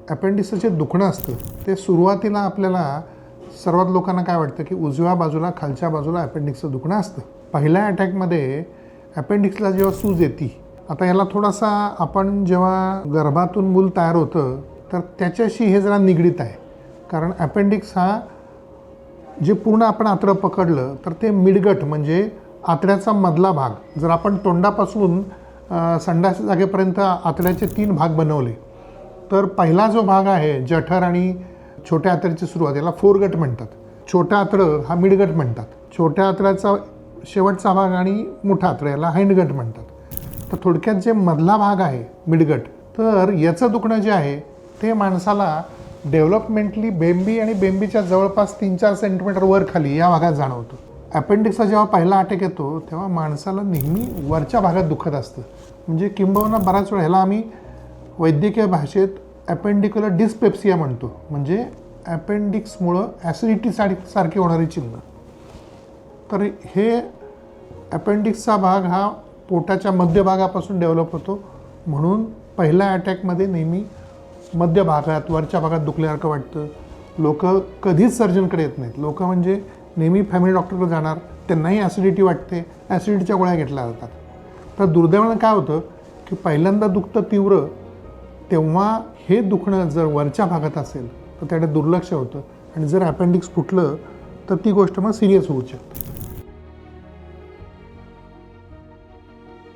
अपेंडिक्सचं जे दुखणं असतं ते सुरुवातीला आपल्याला सर्वात लोकांना काय वाटतं की उजव्या बाजूला खालच्या बाजूला अपेंडिक्सचं दुखणं असतं. पहिल्या अटॅकमध्ये अपेंडिक्सला जेव्हा सूज येते, आता याला थोडासा आपण जेव्हा गर्भातून मूल तयार होतं तर त्याच्याशी हे जरा निगडीत आहे. कारण अपेंडिक्स हा जे पूर्ण आपण आतडं पकडलं तर ते मिडगट म्हणजे आतड्याचा मधला भाग, जर आपण तोंडापासून संडास जागेपर्यंत आतड्याचे 3 भाग बनवले तर पहिला जो भाग आहे जठर आणि छोट्या आतड्याची सुरुवात, याला फोरगट म्हणतात. छोट्या आतडं हा मिडगट म्हणतात. छोट्या आतड्याचा शेवटचा भाग आणि मोठा आतडं याला हाइंडगट म्हणतात. तर थोडक्यात जे मधला भाग आहे मिडगट, तर याचं दुखणं जे आहे ते माणसाला डेव्हलपमेंटली बेंबी आणि बेंबीच्या जवळपास 3-4 सेंटीमीटर वर खाली या भागात जाणवतं. अपेंडिक्सचा जेव्हा पहिला अटॅक येतो तेव्हा माणसाला नेहमी वरच्या भागात दुखत असतं. म्हणजे किंबहुना बराच वेळा ह्याला आम्ही वैद्यकीय भाषेत अपेंडिक्युलर डिस्पेप्सिया म्हणतो. म्हणजे अपेंडिक्समुळं ॲसिडिटी सारखी होणारी चिन्ह. तर हे अपेंडिक्सचा भाग हा पोटाच्या मध्यभागापासून डेव्हलप होतो. म्हणून पहिल्या अटॅकमध्ये नेहमी मध्य भागात वरच्या भागात दुखल्यासारखं वाटतं. लोक कधीच सर्जनकडे येत नाहीत. लोक म्हणजे नेहमी फॅमिली डॉक्टरकडे जाणार, त्यांनाही ॲसिडिटी वाटते, ॲसिडिटीच्या गोळ्या घेतल्या जातात. तर दुर्दैवानं काय होतं की पहिल्यांदा दुखतं तीव्र, तेव्हा हे दुखणं जर वरच्या भागात असेल तर त्याकडे दुर्लक्ष होतं आणि जर अपेंडिक्स फुटलं तर ती गोष्ट मग सिरियस होऊ शकते.